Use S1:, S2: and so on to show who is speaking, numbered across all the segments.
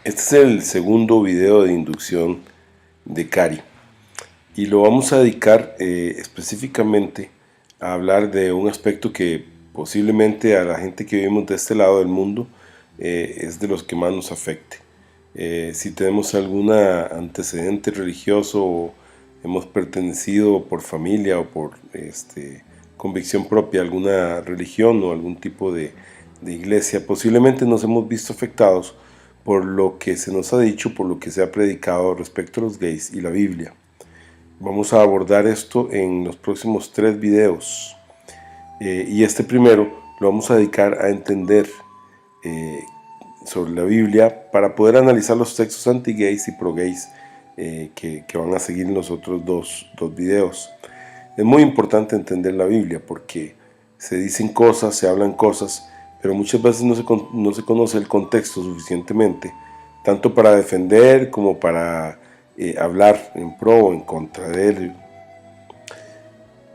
S1: Este es el segundo video de inducción de Cari y lo vamos a dedicar específicamente a hablar de un aspecto que posiblemente a la gente que vivimos de este lado del mundo es de los que más nos afecte. Si tenemos algún antecedente religioso o hemos pertenecido por familia o por convicción propia a alguna religión o algún tipo de iglesia, posiblemente nos hemos visto afectados por lo que se nos ha dicho, por lo que se ha predicado respecto a los gays y la Biblia. Vamos a abordar esto en los próximos 3 videos. Y este primero lo vamos a dedicar a entender sobre la Biblia para poder analizar los textos anti-gays y pro-gays que van a seguir en los otros dos videos. Es muy importante entender la Biblia porque se dicen cosas, se hablan cosas, pero muchas veces no se conoce el contexto suficientemente, tanto para defender como para hablar en pro o en contra de él.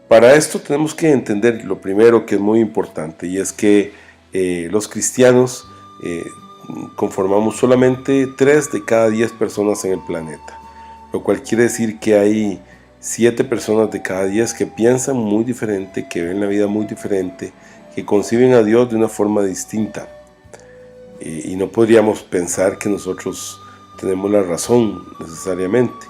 S1: Para esto tenemos que entender lo primero que es muy importante, y es que los cristianos conformamos solamente 3 de cada 10 personas en el planeta, lo cual quiere decir que hay 7 personas de cada 10 que piensan muy diferente, que ven la vida muy diferente, que conciben a Dios de una forma distinta, y no podríamos pensar que nosotros tenemos la razón necesariamente.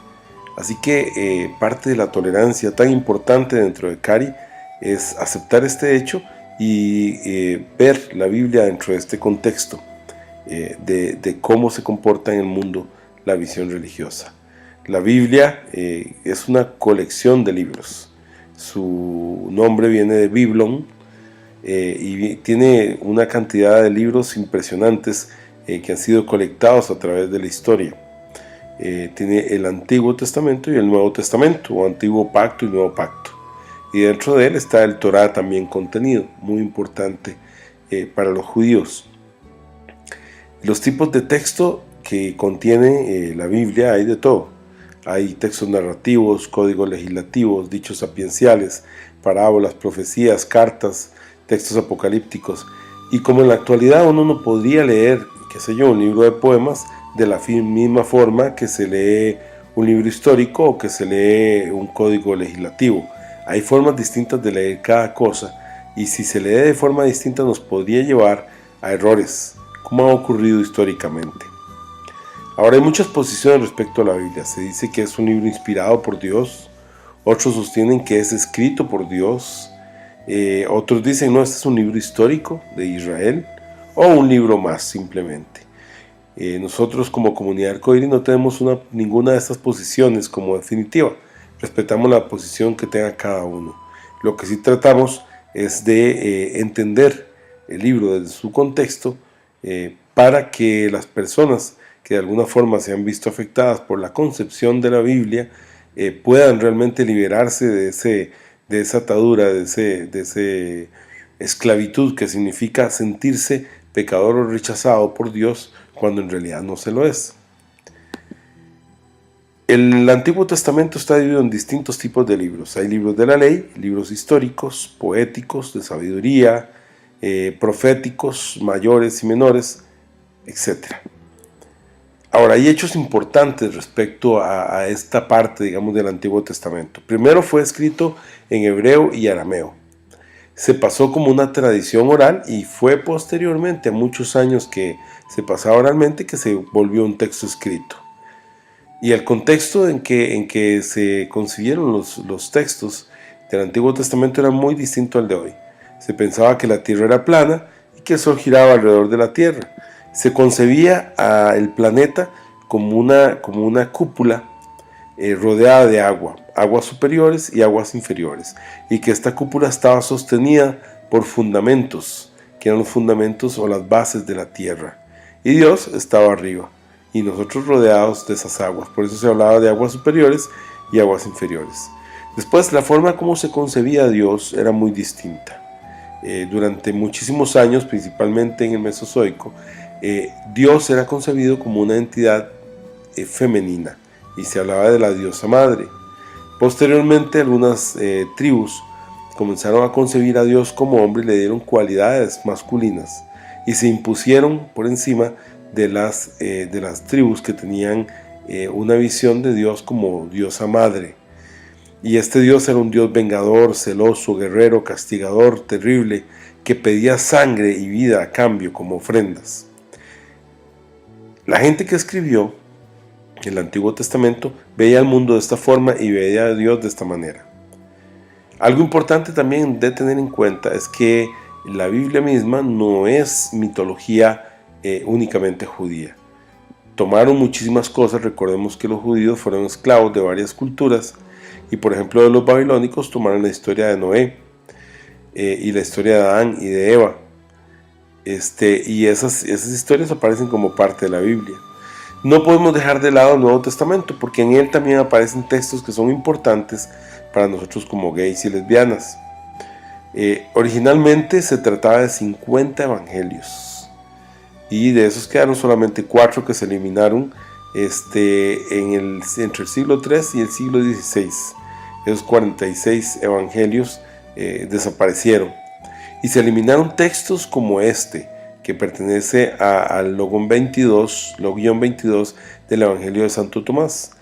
S1: Así que parte de la tolerancia tan importante dentro de Cari es aceptar este hecho y ver la Biblia dentro de este contexto de cómo se comporta en el mundo la visión religiosa. La Biblia es una colección de libros. Su nombre viene de Biblon, y tiene una cantidad de libros impresionantes que han sido colectados a través de la historia. Tiene el Antiguo Testamento y el Nuevo Testamento, o Antiguo Pacto y Nuevo Pacto, y dentro de él está el Torá también contenido, muy importante para los judíos. Los tipos de texto que contiene la Biblia hay de todo. Hay textos narrativos, códigos legislativos, dichos sapienciales, parábolas, profecías, cartas, textos apocalípticos, y como en la actualidad uno no podría leer, qué sé yo, un libro de poemas de la misma forma que se lee un libro histórico o que se lee un código legislativo. Hay formas distintas de leer cada cosa, y si se lee de forma distinta nos podría llevar a errores, como ha ocurrido históricamente. Ahora, hay muchas posiciones respecto a la Biblia. Se dice que es un libro inspirado por Dios, otros sostienen que es escrito por Dios, otros dicen no, este es un libro histórico de Israel o un libro más simplemente. Nosotros como comunidad Arcoíris no tenemos ninguna de estas posiciones como definitiva. Respetamos la posición que tenga cada uno. Lo que sí tratamos es de entender el libro desde su contexto para que las personas que de alguna forma se han visto afectadas por la concepción de la Biblia puedan realmente liberarse de esa atadura, de esa esclavitud que significa sentirse pecador o rechazado por Dios cuando en realidad no se lo es. El Antiguo Testamento está dividido en distintos tipos de libros. Hay libros de la ley, libros históricos, poéticos, de sabiduría, proféticos, mayores y menores, etc. Ahora, hay hechos importantes respecto a esta parte, digamos, del Antiguo Testamento. Primero, fue escrito en hebreo y arameo. Se pasó como una tradición oral y fue posteriormente a muchos años que se pasaba oralmente que se volvió un texto escrito. Y el contexto en que se concibieron los textos del Antiguo Testamento era muy distinto al de hoy. Se pensaba que la tierra era plana y que el sol giraba alrededor de la tierra. Se concebía el planeta como una cúpula rodeada de aguas superiores y aguas inferiores, y que esta cúpula estaba sostenida por fundamentos, que eran los fundamentos o las bases de la tierra, y Dios estaba arriba, y nosotros rodeados de esas aguas. Por eso se hablaba de aguas superiores y aguas inferiores. Después, la forma como se concebía a Dios era muy distinta. Durante muchísimos años, principalmente en el Mesozoico, Dios era concebido como una entidad femenina, y se hablaba de la diosa madre. Posteriormente, algunas tribus comenzaron a concebir a Dios como hombre y le dieron cualidades masculinas, y se impusieron por encima de las tribus que tenían una visión de Dios como diosa madre. Y este Dios era un Dios vengador, celoso, guerrero, castigador, terrible, que pedía sangre y vida a cambio como ofrendas. La gente que escribió el Antiguo Testamento veía el mundo de esta forma y veía a Dios de esta manera. Algo importante también de tener en cuenta es que la Biblia misma no es mitología únicamente judía. Tomaron muchísimas cosas. Recordemos que los judíos fueron esclavos de varias culturas y, por ejemplo, de los babilónicos tomaron la historia de Noé y la historia de Adán y de Eva, y esas historias aparecen como parte de la Biblia. No podemos dejar de lado el Nuevo Testamento, porque en él también aparecen textos que son importantes para nosotros como gays y lesbianas. Originalmente se trataba de 50 evangelios, y de esos quedaron solamente 4 que se eliminaron entre el siglo III y el siglo XVI. Esos 46 evangelios desaparecieron, y se eliminaron textos como que pertenece al logón 22 del Evangelio de Santo Tomás.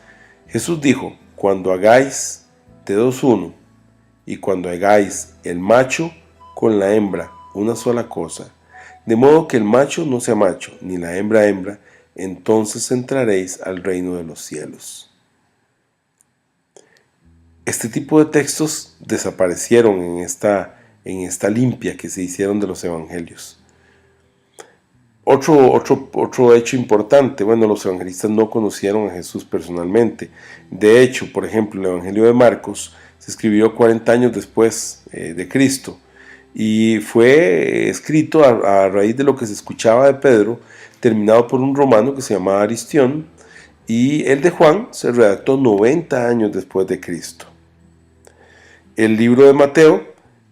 S1: Jesús dijo: cuando hagáis de dos uno, y cuando hagáis el macho con la hembra una sola cosa, de modo que el macho no sea macho, ni la hembra hembra, entonces entraréis al reino de los cielos. Este tipo de textos desaparecieron en esta limpia que se hicieron de los evangelios. Otro hecho importante, los evangelistas no conocieron a Jesús personalmente. De hecho, por ejemplo, el Evangelio de Marcos se escribió 40 años después de Cristo, y fue escrito a raíz de lo que se escuchaba de Pedro, terminado por un romano que se llamaba Aristión, y el de Juan se redactó 90 años después de Cristo. El libro de Mateo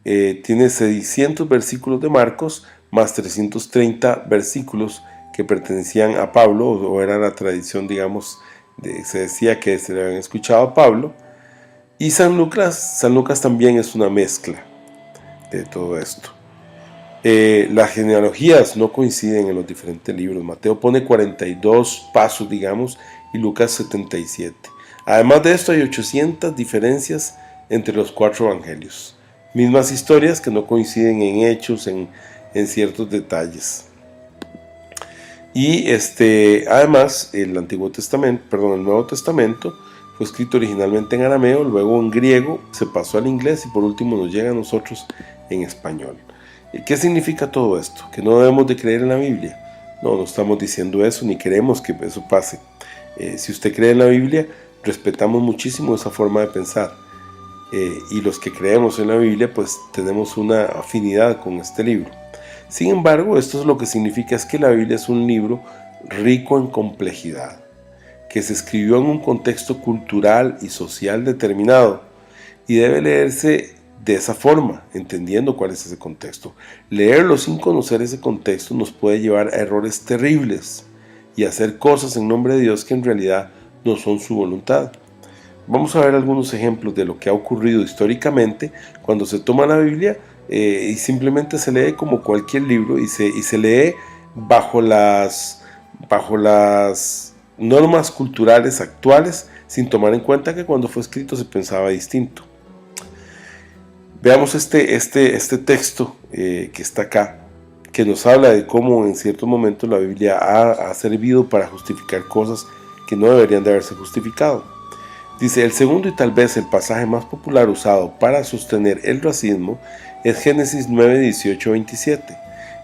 S1: tiene 600 versículos de Marcos, más 330 versículos que pertenecían a Pablo, o era la tradición, se decía que se le habían escuchado a Pablo. Y San Lucas también es una mezcla de todo esto. Las genealogías no coinciden en los diferentes libros. Mateo pone 42 pasos, y Lucas 77. Además de esto, hay 800 diferencias entre los 4 evangelios. Mismas historias que no coinciden en hechos, en ciertos detalles. Y además el Nuevo Testamento fue escrito originalmente en arameo, luego en griego, se pasó al inglés y por último nos llega a nosotros en español. ¿Qué significa todo esto? ¿Que no debemos de creer en la Biblia? No estamos diciendo eso, ni queremos que eso pase. Si usted cree en la Biblia, respetamos muchísimo esa forma de pensar. Y los que creemos en la Biblia, pues tenemos una afinidad con este libro. Sin embargo, esto es lo que significa es que la Biblia es un libro rico en complejidad, que se escribió en un contexto cultural y social determinado, y debe leerse de esa forma, entendiendo cuál es ese contexto. Leerlo sin conocer ese contexto nos puede llevar a errores terribles y a hacer cosas en nombre de Dios que en realidad no son su voluntad. Vamos a ver algunos ejemplos de lo que ha ocurrido históricamente cuando se toma la Biblia y simplemente se lee como cualquier libro, y se lee bajo las normas culturales actuales, sin tomar en cuenta que cuando fue escrito se pensaba distinto. Veamos este texto que está acá, que nos habla de cómo en ciertos momentos la Biblia ha servido para justificar cosas que no deberían de haberse justificado. Dice: el segundo y tal vez el pasaje más popular usado para sostener el racismo es Génesis 9, 18, 27.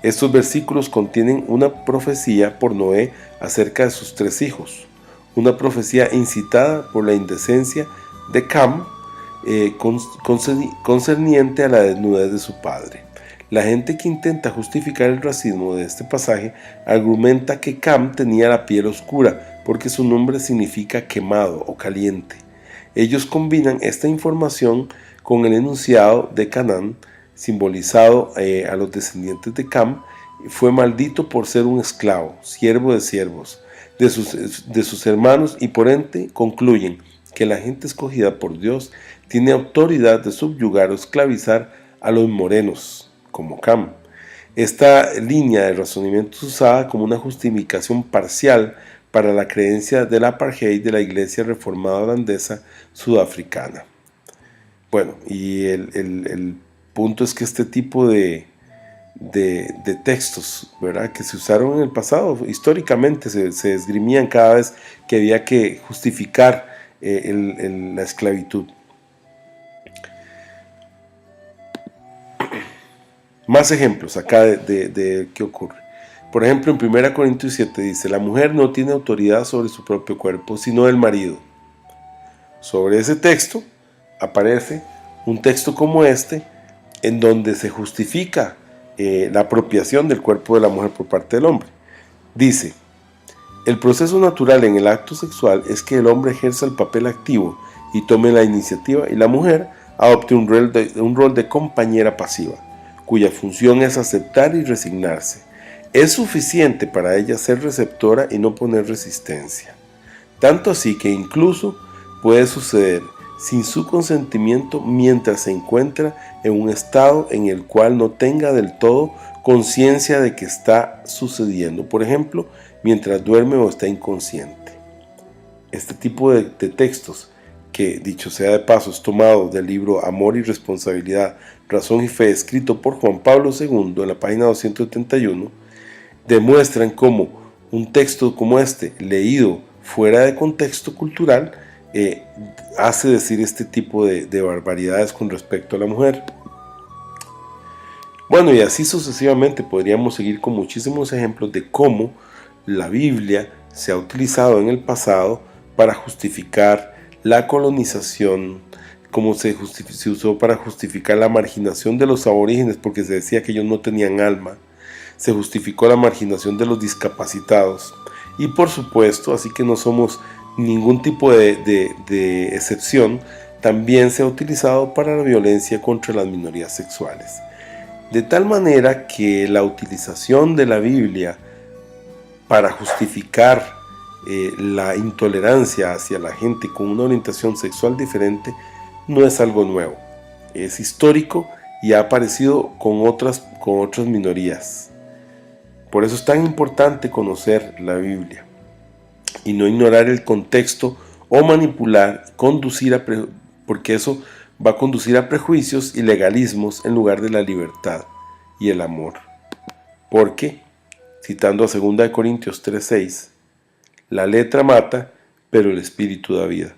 S1: Estos versículos contienen una profecía por Noé acerca de sus 3 hijos, una profecía incitada por la indecencia de Cam concerniente a la desnudez de su padre. La gente que intenta justificar el racismo de este pasaje argumenta que Cam tenía la piel oscura porque su nombre significa quemado o caliente. Ellos combinan esta información con el enunciado de Canaán, simbolizado a los descendientes de Cam, fue maldito por ser un esclavo, siervo de siervos, de sus hermanos, y por ende concluyen que la gente escogida por Dios tiene autoridad de subyugar o esclavizar a los morenos, como Cam. Esta línea de razonamiento es usada como una justificación parcial para la creencia del apartheid de la Iglesia Reformada Holandesa Sudafricana. Bueno, y el punto es que este tipo de textos, ¿verdad?, que se usaron en el pasado, históricamente se esgrimían cada vez que había que justificar la esclavitud. Más ejemplos acá de qué ocurre. Por ejemplo, en 1 Corintios 7 dice: la mujer no tiene autoridad sobre su propio cuerpo, sino el marido. Sobre ese texto aparece un texto como este, en donde se justifica la apropiación del cuerpo de la mujer por parte del hombre. Dice: el proceso natural en el acto sexual es que el hombre ejerza el papel activo y tome la iniciativa, y la mujer adopte un rol de compañera pasiva, cuya función es aceptar y resignarse. Es suficiente para ella ser receptora y no poner resistencia. Tanto así que incluso puede suceder sin su consentimiento mientras se encuentra en un estado en el cual no tenga del todo conciencia de que está sucediendo. Por ejemplo, mientras duerme o está inconsciente. Este tipo de textos, que dicho sea de paso es tomado del libro Amor y Responsabilidad, Razón y Fe, escrito por Juan Pablo II en la página 271, demuestran cómo un texto como este, leído fuera de contexto cultural, hace decir este tipo de barbaridades con respecto a la mujer. Bueno, y así sucesivamente podríamos seguir con muchísimos ejemplos de cómo la Biblia se ha utilizado en el pasado para justificar la colonización, como se usó para justificar la marginación de los aborígenes porque se decía que ellos no tenían alma, se justificó la marginación de los discapacitados, y por supuesto, así que no somos ningún tipo de excepción, también se ha utilizado para la violencia contra las minorías sexuales. De tal manera que la utilización de la Biblia para justificar la intolerancia hacia la gente con una orientación sexual diferente no es algo nuevo, es histórico y ha aparecido con otras minorías. Por eso es tan importante conocer la Biblia y no ignorar el contexto o manipular, porque eso va a conducir a prejuicios y legalismos en lugar de la libertad y el amor. Porque, citando a 2 Corintios 3:6, la letra mata, pero el espíritu da vida.